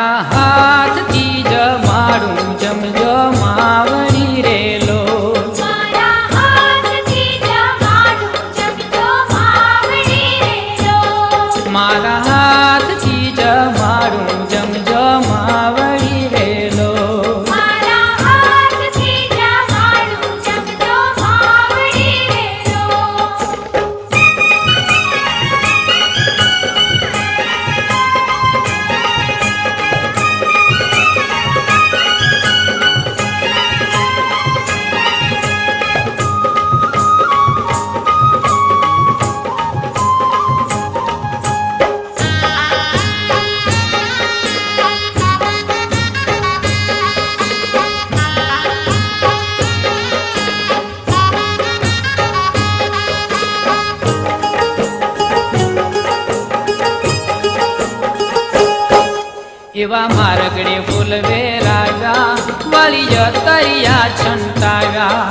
મારા હાથથી જમાડું જમજો માવડી રેલો. મારા હાથથી જમાડું જમજો માવડી રેલો. મારા હાથથી જમાડું જમજો માવડી રેલો. મારા હાથથી જમાડું જમજો માવડી રેલો. એવા મારગડે ફૂલ વેરાવ્યા વાળી જતરિયા છંટાવ્યા.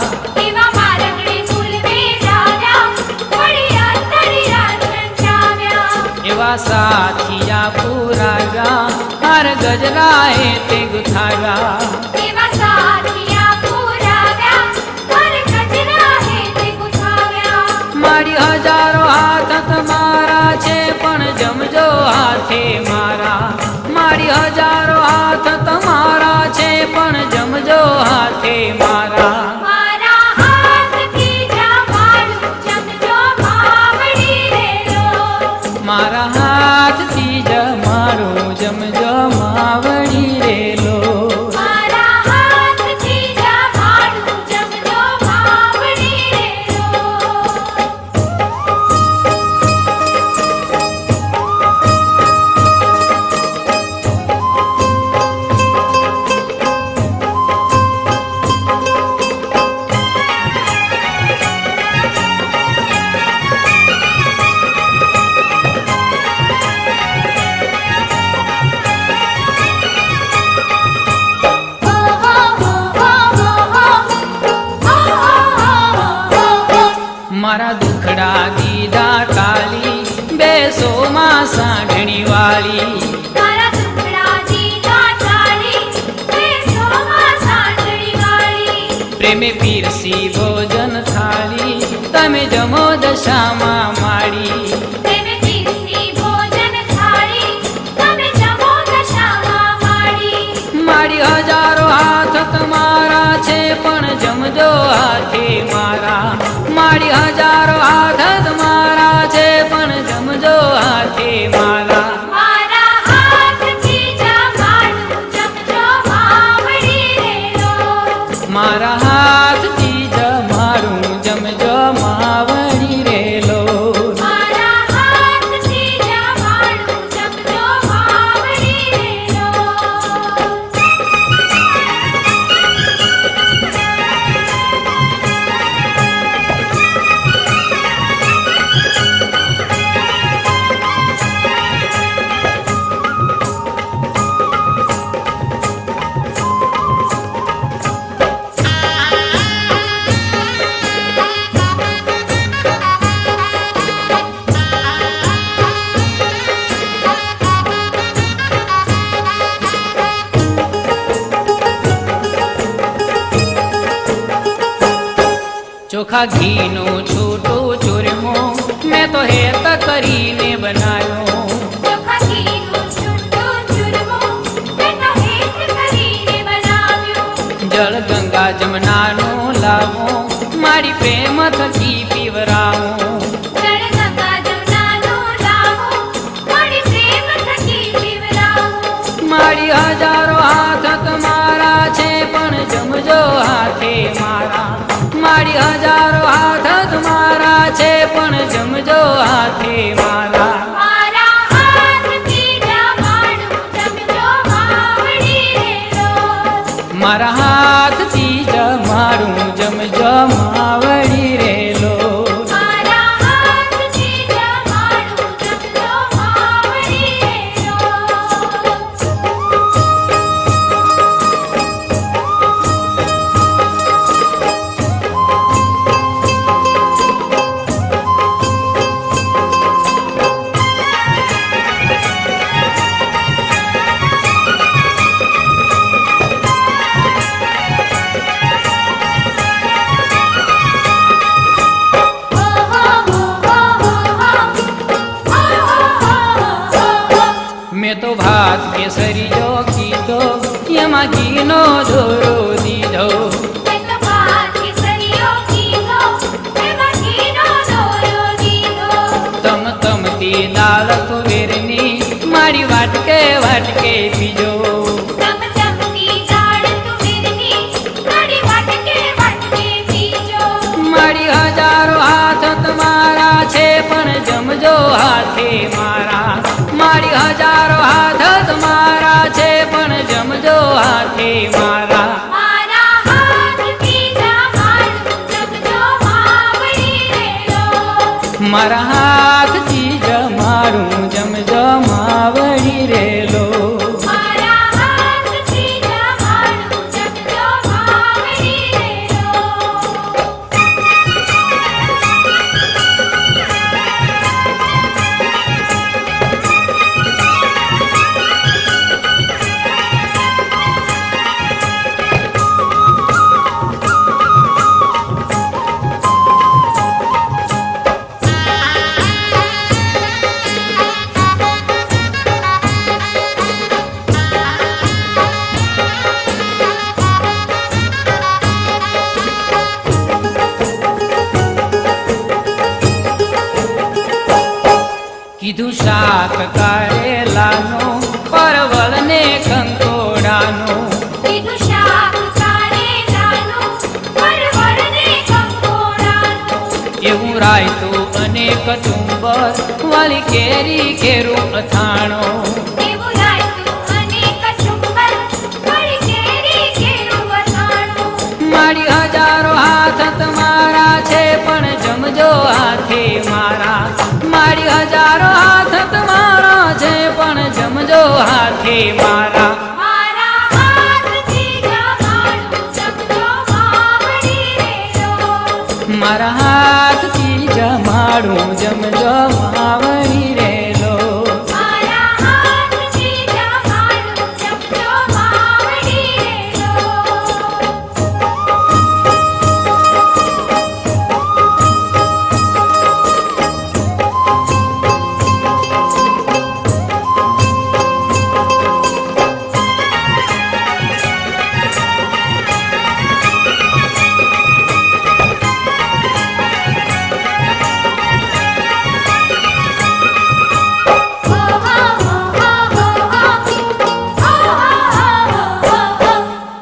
એવા મારગડે ફૂલ વેરાવ્યા વળી અંતરિયા છંટાવ્યા. એવા સાથિયા પુરાવ્યા હાર ગજરાએ તે ગુથાવ્યા. એવા સાથિયા પુરાવ્યા હર ગજરા હેતે ગુથાવ્યા. મારી હજારો હાથ તમારા છે પણ જમજો હાથે મારા. મારી હજારો હાથ તમારા છે પણ જમજો હાથે મારા. મારા હાથથી જમાડું જમજો માવડી રેલો. મારા હાથથી જમાડું જમજો માવડી રેલો. મારા હાથથી જમાડું જમજો માવડી રેલો. મારા દુખડા દીધા ટાલી બેસો માં સાંઢણી વાળી. મારા દુખડા દીધા ટાળી બેસોમાં સાંઢણી વાળી. પ્રેમે પીરસી ભોજન થાળી તમે જમો દશામાં માડી. તેને પીરસી ભોજન થાળી તમે જમો દશામાં માડી. મારી હજારો હાથ તમારા છે પણ જમજો હાથે મારા. મારી હજારો હાથ તમારા છે પણ જમજો હાથે મારા. મારા હાથથી જમાડું જમજો માવડી રેલો. મારા હાથથી જમાડું જમજો માવડી રેલો. મારા હાથથી જમાડું જમજો માવડી રેલો. ચોખા ઘીનો છૂટો ચૂરમો મેં તો હેત કરીને બનાવ્યો. ચોખા ઘીનું છૂટું ચૂરમો મેં તો હેત કરીને બનાવ્યો. જળ ગંગા જમનાનો લાવો મારી પ્રેમ થકી પીવરાવો. જળ ગંગા જમનાનો લાવો મારી પ્રેમ થકી પીવરાવો. મારી હજારો હાથ તમારા છે પણ જમજો હાથે મારા. મારી હજારો હાથ તમારા છે પણ જમજો હાથે મારા. મારા હાથથી જમાડું જમજો માવડી રેલો. મારા હાથથી જમાડું જમજો માવડી રેલો. મારા હાથથી જમાડું જમજો માવડી રેલો. કેસરીયો કીધો એમાં ઘીનો દોરો દીધો એનો ભાત કેસરીયો કીધો એમાં ઘીનો દોરો દીધો તમ તમતી દાળ તુવેરની મારી વાટકે વાટકે પીજો તમ તમતી દાળ તુવેરની મારી વાટકે વાટકે પીજો મારી હજારો હાથ તમારા છે પણ જમજો હાથે મારા મારી હજારો હાથ તમારા છે પણ જમજો હાથે મારા મારા હાથથી જમાડું જમજો માવડી રેલો મારા હાથથી જમાડું જમજો માવડી રેલો મારા હાથથી જમાડું જમજો માવડી રેલો કીધું શાક કારેલાનું પરવળ ને કંકોડાનું કીધું શાક કારેલાનું પરવળ ને કંકોડાનું એવું રાયતું અને કચુંબર વાળી કેરી કેરું અથાણું એવું રાયતું અને કચુંબર વળી કેરી કેરું અથાણું મારી હજારો હાથ તમારા છે પણ જમજો હાથે મારા મારી હજારો હાથ તમારા છે પણ જમજો હાથે મારા મારા હાથથી જમાડું જમજો માવડી રેલો મારા હાથથી જમાડું જમજો માવડી રેલો મારા હાથથી જમાડું જમજો માવડી રેલો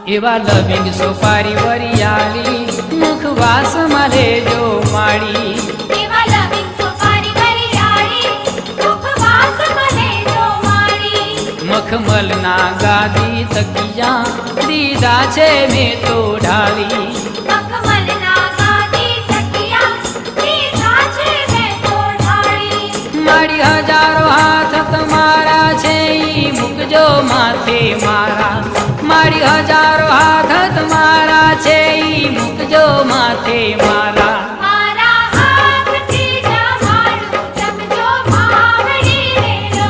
એવા લવિંગ સોપારી વરિયાળી મુખવાસમાં લેજો માળી એવા લવિંગ સોપારી વરિયાળી મુખવાસમાં લેજો માળી મખમલના ગાદી તકિયા દીધા છે મેં તો ઢાળી મખમલના ગાદી તકિયા દીધા છે મેં તો ઢાળી મારી હજારો હાથ તમારા છે ઈ મૂકજો માથે મારા મારી હજારો હાથ તમારા છે ઈ મૂકજો માથે મારા મારા હાથથી જમાડું જમજો માવડી રેલો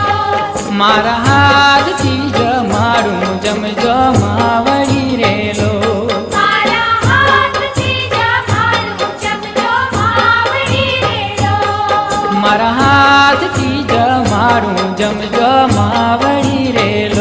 મારા હાથથી જમાડું જમજો માવડી રેલો મારા હાથથી જમાડું જમજો માવડી રેલો મારા હાથથી જમાડું જમજો માવડી રેલો